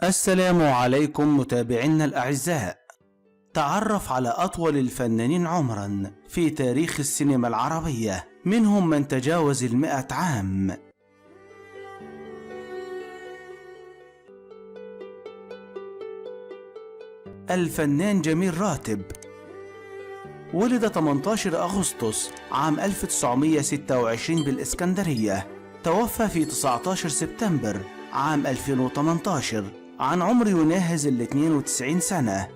السلام عليكم متابعينا الأعزاء. تعرف على أطول الفنانين عمرا في تاريخ السينما العربية، منهم من تجاوز 100 عام. الفنان جميل راتب ولد 18 أغسطس عام 1926 بالإسكندرية، توفى في 19 سبتمبر عام 2018 عن عمر يناهز 92 سنة.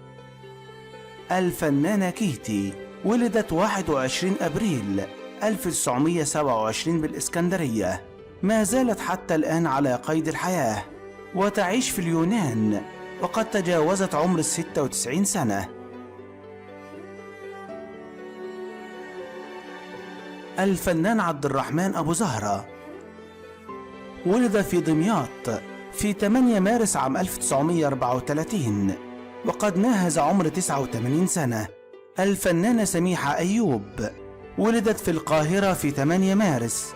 الفنانة كيتي ولدت 21 أبريل 1927 بالإسكندرية، ما زالت حتى الآن على قيد الحياة وتعيش في اليونان، وقد تجاوزت عمر 96 سنة. الفنان عبد الرحمن أبو زهرة ولد في دمياط في 8 مارس عام 1934 وقد ناهز عمر 89 سنة. الفنانة سميحة أيوب ولدت في القاهرة في 8 مارس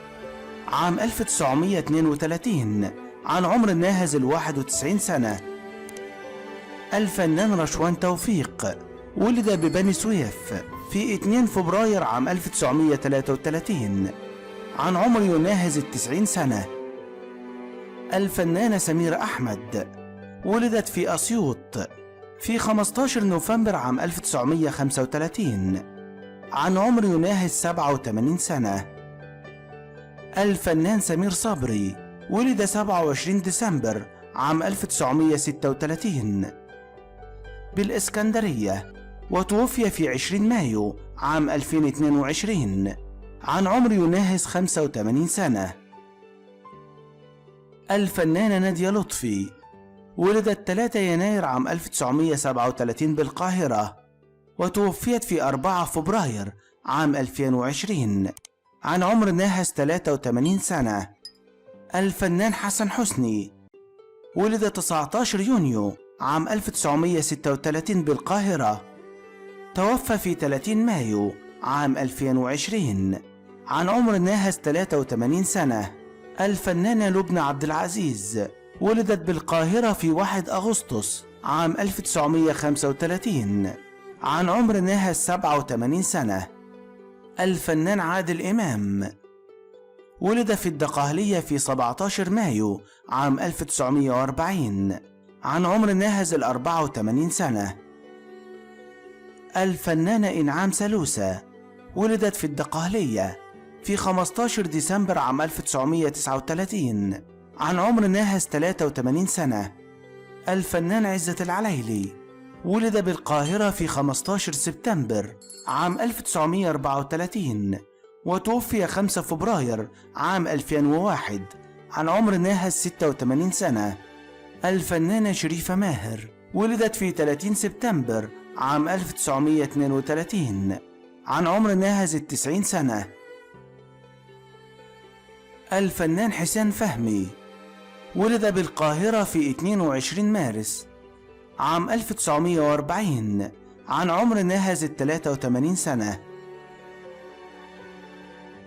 عام 1932 عن عمر ناهز 91 سنة. الفنان رشوان توفيق ولد ببني سويف في 2 فبراير عام 1933 عن عمر يناهز 90 سنة. الفنانة سميرة أحمد ولدت في أسيوط في 15 نوفمبر عام 1935 عن عمر يناهز 87 سنة. الفنان سمير صبري ولد 27 ديسمبر عام 1936 بالإسكندرية، وتوفي في 20 مايو عام 2022 عن عمر يناهز 85 سنة. الفنانة نادية لطفي ولدت 3 يناير عام 1937 بالقاهرة، وتوفيت في 4 فبراير عام 2020 عن عمر ناهز 83 سنة. الفنان حسن حسني ولد 19 يونيو عام 1936 بالقاهرة، توفى في 30 مايو عام 2020 عن عمر ناهز 83 سنة. الفنانة لبنى عبد العزيز ولدت بالقاهرة في 1 أغسطس عام 1935 عن عمر ناهز 87 سنة. الفنان عادل إمام ولد في الدقهلية في 17 مايو عام 1940 عن عمر ناهز 84 سنة. الفنانة إنعام سالوسة ولدت في الدقهلية في 15 ديسمبر عام 1939 عن عمر ناهز 83 سنة. الفنان عزت العليلي ولد بالقاهرة في 15 سبتمبر عام 1934 وتوفي 5 فبراير عام 2001 عن عمر ناهز 86 سنة. الفنانة شريفة ماهر ولدت في 30 سبتمبر عام 1932 عن عمر ناهز 90 سنة. الفنان حسين فهمي ولد بالقاهرة في 22 مارس عام 1940 عن عمر ناهز 83 سنة.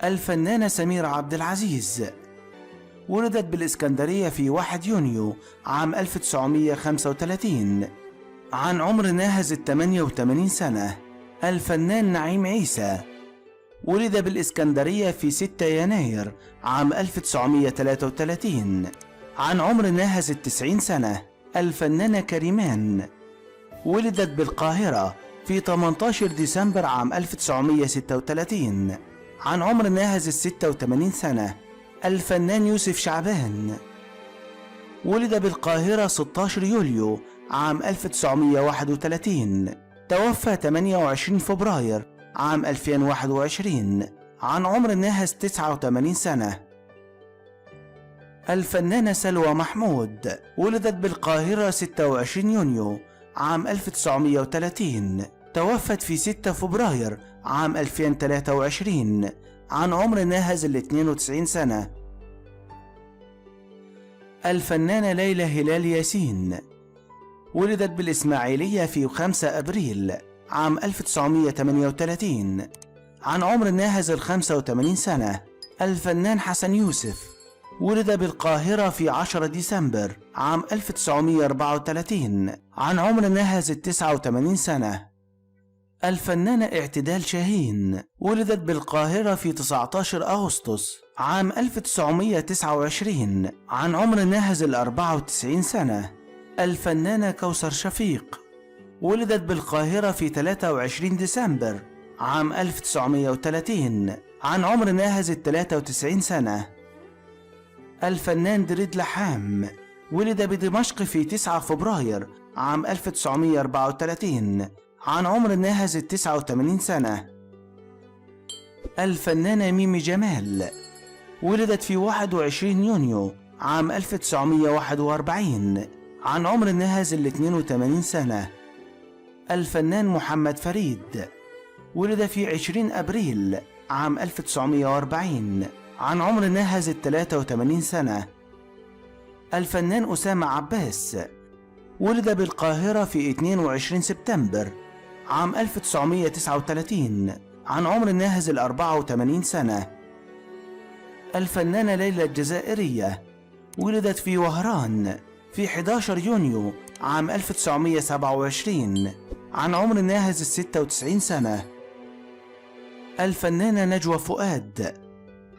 الفنانة سميرة عبد العزيز ولدت بالإسكندرية في 1 يونيو عام 1935 عن عمر ناهز 88 سنة. الفنان نعيم عيسى ولد بالإسكندرية في 6 يناير عام 1933 عن عمر ناهز 90 سنة. الفنانة كريمان ولدت بالقاهرة في 18 ديسمبر عام 1936 عن عمر ناهز 86 سنة. الفنان يوسف شعبان ولد بالقاهرة 16 يوليو عام 1931 توفى 28 فبراير عام 2021 عن عمر ناهز 89 سنة. الفنانة سلوى محمود ولدت بالقاهرة 26 يونيو عام 1930 توفت في 6 فبراير عام 2023 عن عمر ناهز 92 سنة. الفنانة ليلى هلال ياسين ولدت بالإسماعيلية في 5 أبريل عام 1938 عن عمر ناهز 85 سنة. الفنان حسن يوسف ولد بالقاهرة في 10 ديسمبر عام 1934 عن عمر ناهز 89 سنة. الفنانة اعتدال شاهين ولدت بالقاهرة في 19 أغسطس عام 1929 عن عمر ناهز 94 سنة. الفنانة كوثر شفيق ولدت بالقاهرة في 23 ديسمبر عام 1930 عن عمر ناهز 93 سنة. الفنان دريد لحام ولد بدمشق في 9 فبراير عام 1934 عن عمر ناهز 89 سنة. الفنانة ميمي جمال ولدت في 21 يونيو عام 1941 عن عمر ناهز 82 سنة. الفنان محمد فريد ولد في 20 أبريل عام 1940 عن عمر ناهز 83 سنة. الفنان أسامة عباس ولد بالقاهرة في 22 سبتمبر عام 1939 عن عمر ناهز 84 سنة. الفنانة ليلى الجزائرية ولدت في وهران في 11 يونيو عام 1927 عن عمر ناهز 96 سنة. الفنانة نجوى فؤاد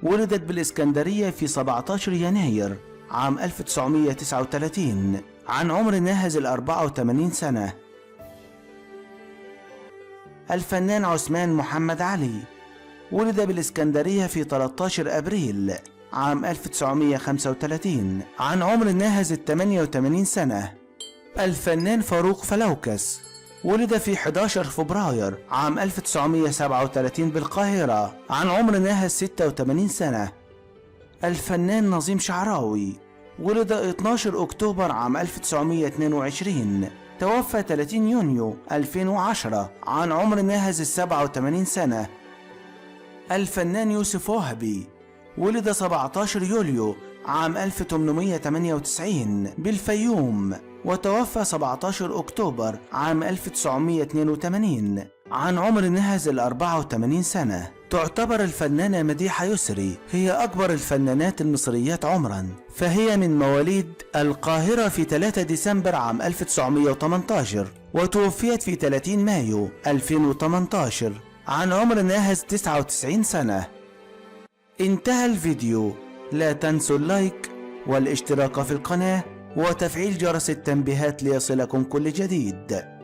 ولدت بالإسكندرية في 17 يناير عام 1939 عن عمر ناهز 84 سنة. الفنان عثمان محمد علي ولد بالإسكندرية في 13 أبريل عام 1935 عن عمر ناهز 88 سنة. الفنان فاروق فلوكس ولد في 11 فبراير عام 1937 بالقاهرة عن عمر ناهز 86 سنة. الفنان نظيم شعراوي ولد 12 أكتوبر عام 1922 توفى 30 يونيو 2010 عن عمر ناهز 87 سنة. الفنان يوسف وهبي ولد 17 يوليو عام 1898 بالفيوم وتوفى 17 أكتوبر عام 1982 عن عمر ناهز 84 سنة. تعتبر الفنانة مديحة يسري هي أكبر الفنانات المصريات عمرا، فهي من مواليد القاهرة في 3 ديسمبر عام 1918 وتوفيت في 30 مايو 2018 عن عمر ناهز 99 سنة. انتهى الفيديو، لا تنسوا اللايك والاشتراك في القناة وتفعيل جرس التنبيهات ليصلكم كل جديد.